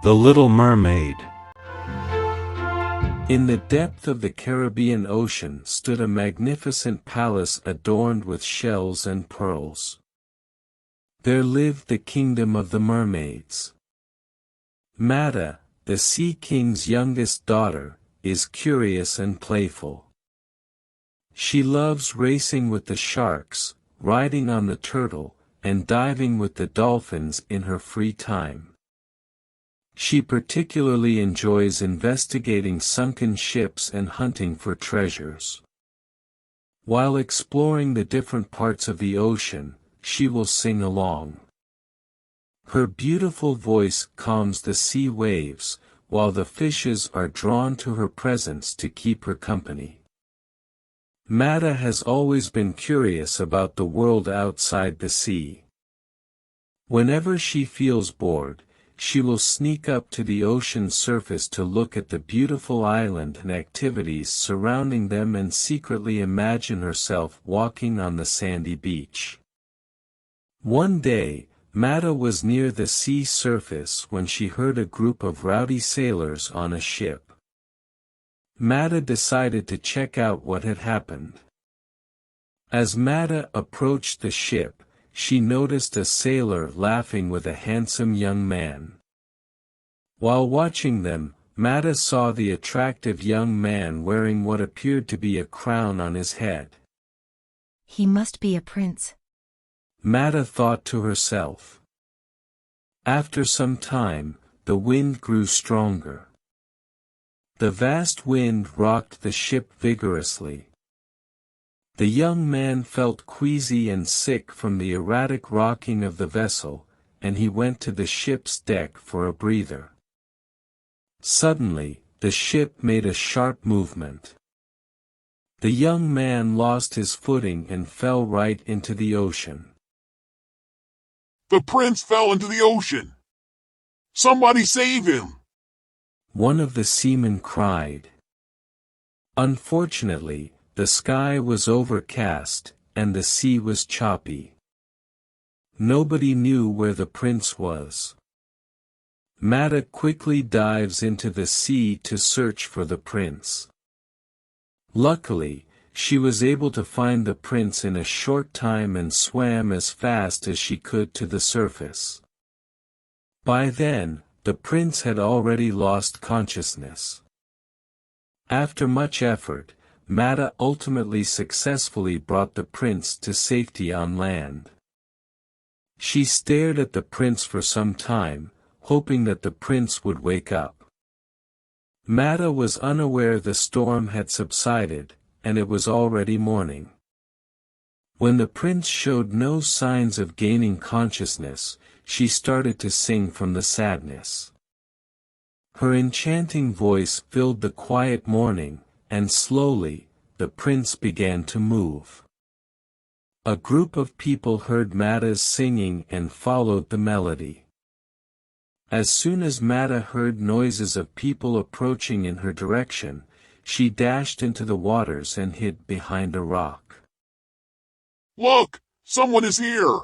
The Little Mermaid. In the depth of the Caribbean Ocean stood a magnificent palace adorned with shells and pearls. There lived the kingdom of the mermaids. Mata, the Sea King's youngest daughter, is curious and playful. She loves racing with the sharks, riding on the turtle, and diving with the dolphins in her free time. She particularly enjoys investigating sunken ships and hunting for treasures. While exploring the different parts of the ocean, she will sing along. Her beautiful voice calms the sea waves, while the fishes are drawn to her presence to keep her company. Mata has always been curious about the world outside the sea. Whenever she feels bored, she will sneak up to the ocean's surface to look at the beautiful island and activities surrounding them and secretly imagine herself walking on the sandy beach. One day, Mata was near the sea surface when she heard a group of rowdy sailors on a ship. Mata decided to check out what had happened. As Mata approached the ship, she noticed a sailor laughing with a handsome young man. While watching them, Mata saw the attractive young man wearing what appeared to be a crown on his head. He must be a prince. Mata thought to herself. After some time, the wind grew stronger. The vast wind rocked the ship vigorously. The young man felt queasy and sick from the erratic rocking of the vessel, and he went to the ship's deck for a breather. Suddenly, the ship made a sharp movement. The young man lost his footing and fell right into the ocean. The prince fell into the ocean! Somebody save him! One of the seamen cried. Unfortunately, the sky was overcast, and the sea was choppy. Nobody knew where the prince was. Mata quickly dives into the sea to search for the prince. Luckily, she was able to find the prince in a short time and swam as fast as she could to the surface. By then, the prince had already lost consciousness. After much effort, Mata ultimately successfully brought the prince to safety on land. She stared at the prince for some time, hoping that the prince would wake up. Mata was unaware the storm had subsided, and it was already morning. When the prince showed no signs of gaining consciousness, she started to sing from the sadness. Her enchanting voice filled the quiet morning, and slowly, the prince began to move. A group of people heard Mata's singing and followed the melody. As soon as Mata heard noises of people approaching in her direction, she dashed into the waters and hid behind a rock. Look! Someone is here!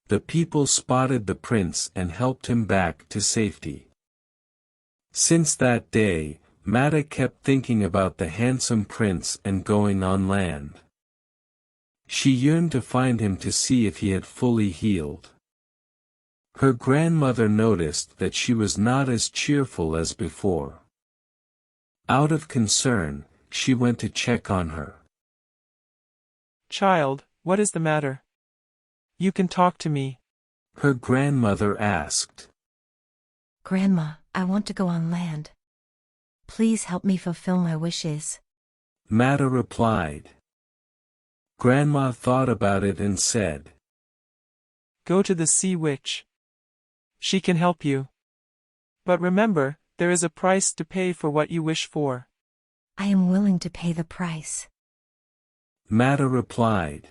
The people spotted the prince and helped him back to safety. Since that day, Mata kept thinking about the handsome prince and going on land. She yearned to find him to see if he had fully healed. Her grandmother noticed that she was not as cheerful as before. Out of concern, she went to check on her. Child, what is the matter? You can talk to me. Her grandmother asked. Grandma, I want to go on land. Please help me fulfill my wishes. Mata replied. Grandma thought about it and said. Go to the sea witch. She can help you. But remember, there is a price to pay for what you wish for. I am willing to pay the price. Mata replied.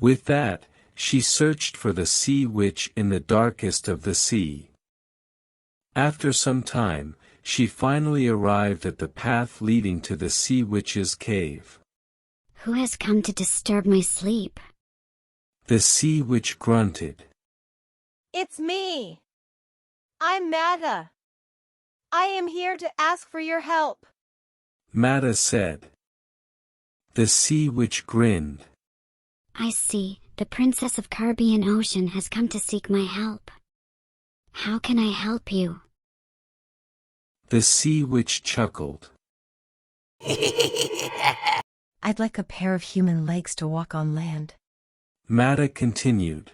With that, she searched for the sea witch in the darkest of the sea. After some time, she finally arrived at the path leading to the sea witch's cave. Who has come to disturb my sleep? The sea witch grunted. It's me! I'm Mata. I am here to ask for your help. Mata said. The sea witch grinned. I see, the Princess of Caribbean Ocean has come to seek my help. How can I help you? The sea witch chuckled. I'd like a pair of human legs to walk on land. Mata continued.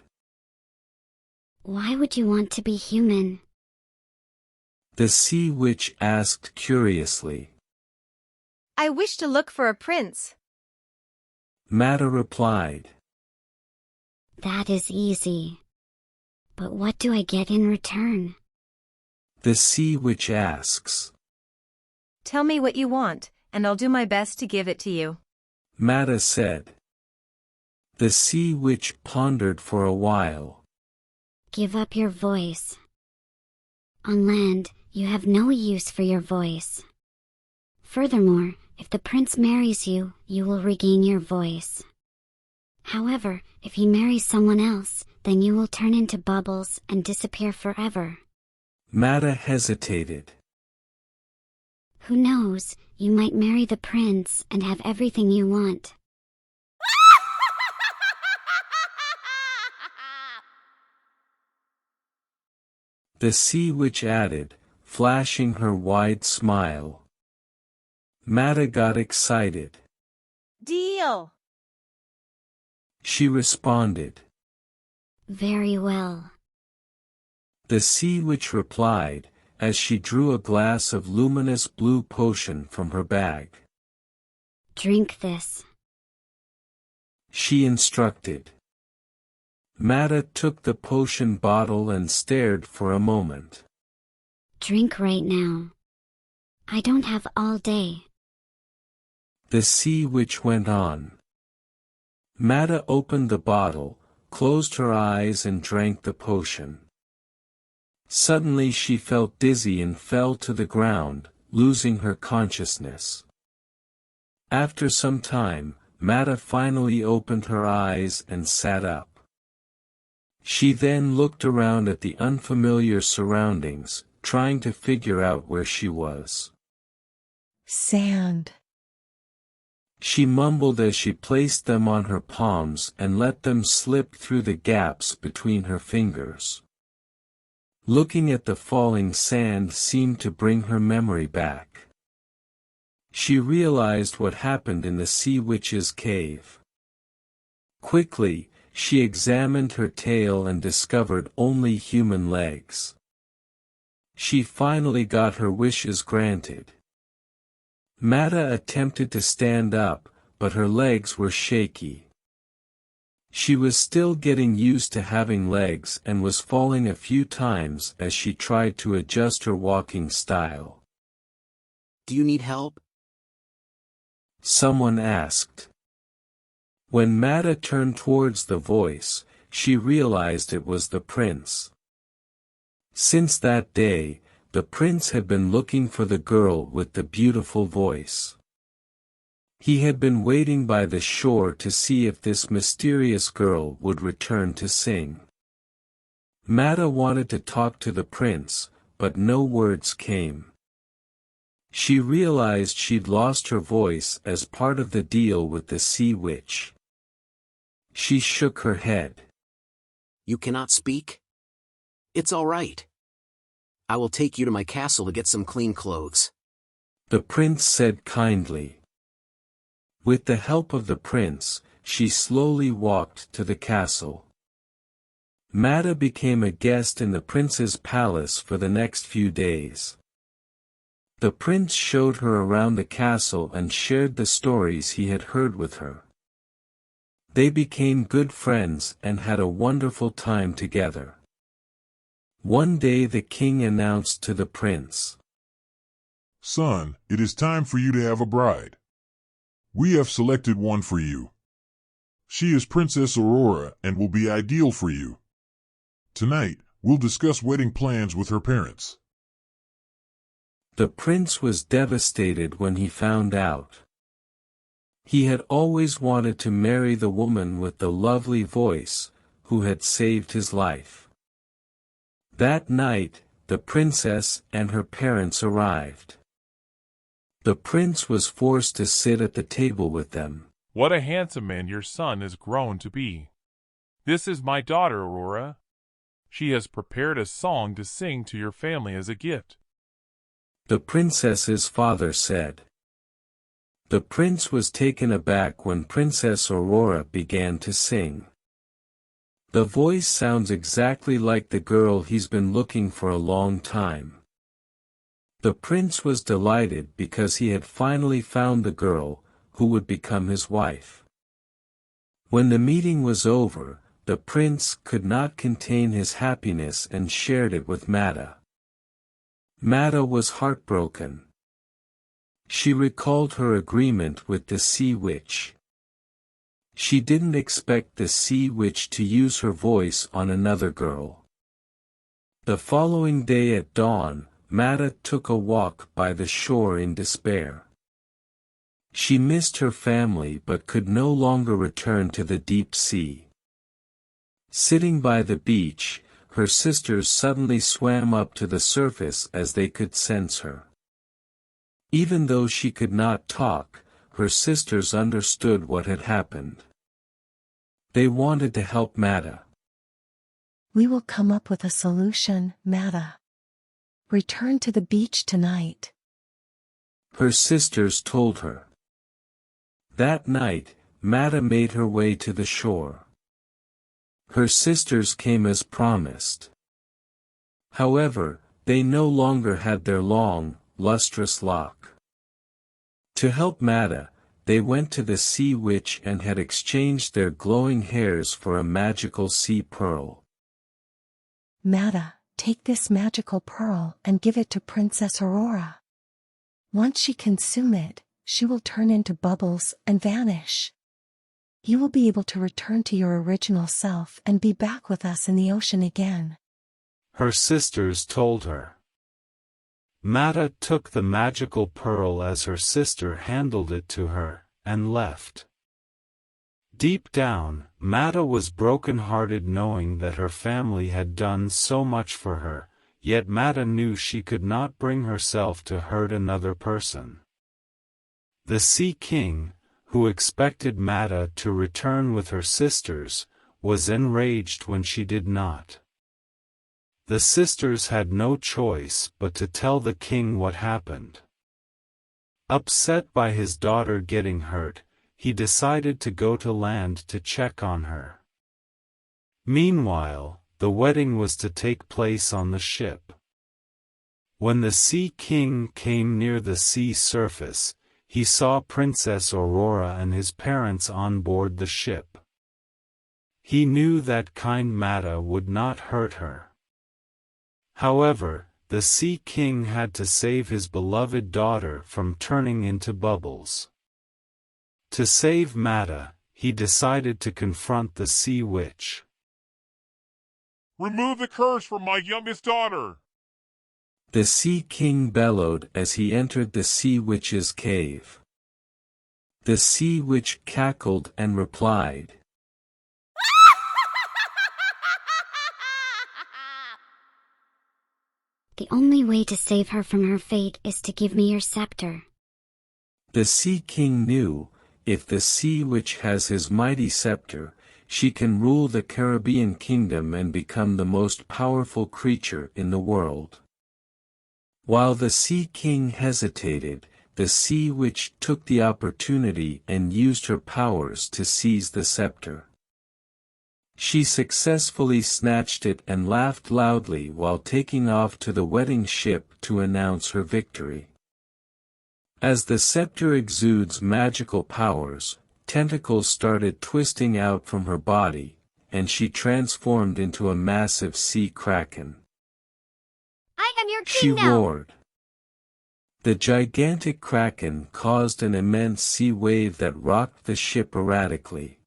Why would you want to be human? The sea witch asked curiously. I wish to look for a prince. Mata replied. That is easy. But what do I get in return? The sea witch asks. Tell me what you want, and I'll do my best to give it to you. Mata said. The sea witch pondered for a while. Give up your voice. On land, you have no use for your voice. Furthermore, if the prince marries you, you will regain your voice. However, if he marries someone else, then you will turn into bubbles and disappear forever. Mata hesitated. Who knows, you might marry the prince and have everything you want. The sea witch added, flashing her wide smile. Mata got excited. Deal! She responded. Very well. The sea witch replied, as she drew a glass of luminous blue potion from her bag. Drink this. She instructed. Mata took the potion bottle and stared for a moment. Drink right now. I don't have all day. The sea witch went on. Mata opened the bottle, closed her eyes and drank the potion. Suddenly she felt dizzy and fell to the ground, losing her consciousness. After some time, Mata finally opened her eyes and sat up. She then looked around at the unfamiliar surroundings, trying to figure out where she was. Sand. She mumbled as she placed them on her palms and let them slip through the gaps between her fingers. Looking at the falling sand seemed to bring her memory back. She realized what happened in the sea witch's cave. Quickly, she examined her tail and discovered only human legs. She finally got her wishes granted. Mata attempted to stand up, but her legs were shaky. She was still getting used to having legs and was falling a few times as she tried to adjust her walking style. Do you need help? Someone asked. When Mata turned towards the voice, she realized it was the prince. Since that day, the prince had been looking for the girl with the beautiful voice. He had been waiting by the shore to see if this mysterious girl would return to sing. Mata wanted to talk to the prince, but no words came. She realized she'd lost her voice as part of the deal with the sea witch. She shook her head. You cannot speak? It's all right. I will take you to my castle to get some clean clothes. The prince said kindly. With the help of the prince, she slowly walked to the castle. Mata became a guest in the prince's palace for the next few days. The prince showed her around the castle and shared the stories he had heard with her. They became good friends and had a wonderful time together. One day the king announced to the prince, Son, it is time for you to have a bride. We have selected one for you. She is Princess Aurora and will be ideal for you. Tonight, we'll discuss wedding plans with her parents. The prince was devastated when he found out. He had always wanted to marry the woman with the lovely voice, who had saved his life. That night, the princess and her parents arrived. The prince was forced to sit at the table with them. What a handsome man your son has grown to be. This is my daughter, Aurora. She has prepared a song to sing to your family as a gift. The princess's father said. The prince was taken aback when Princess Aurora began to sing. The voice sounds exactly like the girl he's been looking for a long time. The prince was delighted because he had finally found the girl who would become his wife. When the meeting was over, the prince could not contain his happiness and shared it with Mata. Mata was heartbroken. She recalled her agreement with the Sea Witch. She didn't expect the Sea Witch to use her voice on another girl. The following day at dawn, Mata took a walk by the shore in despair. She missed her family but could no longer return to the deep sea. Sitting by the beach, her sisters suddenly swam up to the surface as they could sense her. Even though she could not talk, her sisters understood what had happened. They wanted to help Mata. We will come up with a solution, Mata. Return to the beach tonight. Her sisters told her. That night, Mata made her way to the shore. Her sisters came as promised. However, they no longer had their long, lustrous lock. To help Mata, they went to the Sea Witch and had exchanged their glowing hairs for a magical sea pearl. Mata, take this magical pearl and give it to Princess Aurora. Once she consumes it, she will turn into bubbles and vanish. You will be able to return to your original self and be back with us in the ocean again. Her sisters told her. Mata took the magical pearl as her sister handed it to her, and left. Deep down, Mata was broken-hearted knowing that her family had done so much for her, yet Mata knew she could not bring herself to hurt another person. The Sea King, who expected Mata to return with her sisters, was enraged when she did not. The sisters had no choice but to tell the king what happened. Upset by his daughter getting hurt, he decided to go to land to check on her. Meanwhile, the wedding was to take place on the ship. When the Sea King came near the sea surface, he saw Princess Aurora and his parents on board the ship. He knew that kind Mata would not hurt her. However, the Sea King had to save his beloved daughter from turning into bubbles. To save Mata, he decided to confront the Sea Witch. Remove the curse from my youngest daughter! The Sea King bellowed as he entered the Sea Witch's cave. The Sea Witch cackled and replied, The only way to save her from her fate is to give me your scepter. The Sea King knew, if the Sea Witch has his mighty scepter, she can rule the Caribbean kingdom and become the most powerful creature in the world. While the Sea King hesitated, the Sea Witch took the opportunity and used her powers to seize the scepter. She successfully snatched it and laughed loudly while taking off to the wedding ship to announce her victory. As the scepter exudes magical powers, tentacles started twisting out from her body, and she transformed into a massive sea kraken. I am your She king now! roared. The gigantic kraken caused an immense sea wave that rocked the ship erratically.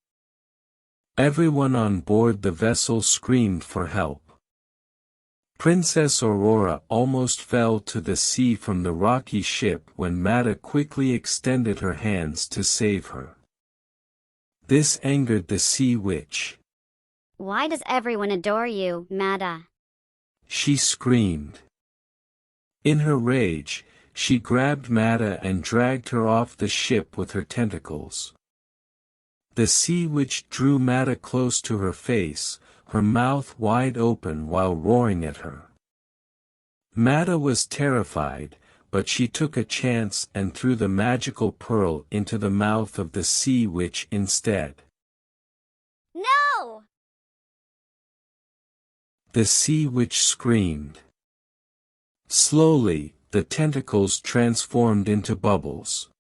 Everyone on board the vessel screamed for help. Princess Aurora almost fell to the sea from the rocky ship when Mata quickly extended her hands to save her. This angered the Sea Witch. Why does everyone adore you, Mata? She screamed. In her rage, she grabbed Mata and dragged her off the ship with her tentacles. The sea witch drew Mata close to her face, her mouth wide open while roaring at her. Mata was terrified, but she took a chance and threw the magical pearl into the mouth of the sea witch instead. No! The sea witch screamed. Slowly, the tentacles transformed into bubbles.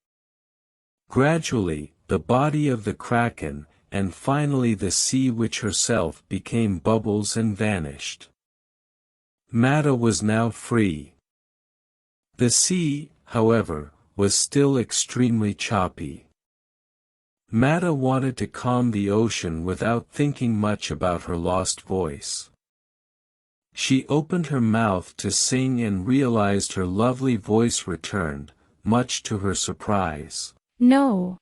Gradually, the body of the kraken, and finally the sea witch herself became bubbles and vanished. Mata was now free. The sea, however, was still extremely choppy. Mata wanted to calm the ocean without thinking much about her lost voice. She opened her mouth to sing and realized her lovely voice returned, much to her surprise. No.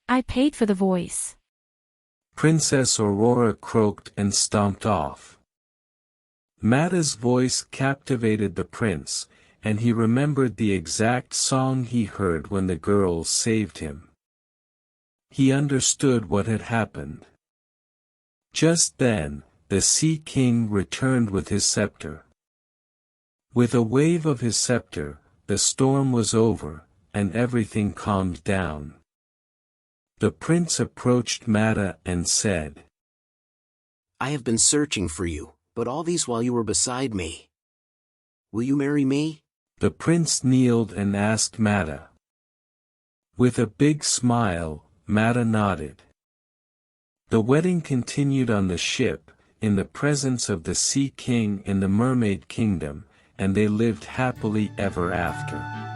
I paid for the voice. Princess Aurora croaked and stomped off. Mata's voice captivated the prince, and he remembered the exact song he heard when the girls saved him. He understood what had happened. Just then, the Sea King returned with his scepter. With a wave of his scepter, the storm was over, and everything calmed down. The prince approached Mata and said, I have been searching for you, but all these while you were beside me. Will you marry me? The prince kneeled and asked Mata. With a big smile, Mata nodded. The wedding continued on the ship, in the presence of the Sea King in the Mermaid Kingdom, and they lived happily ever after.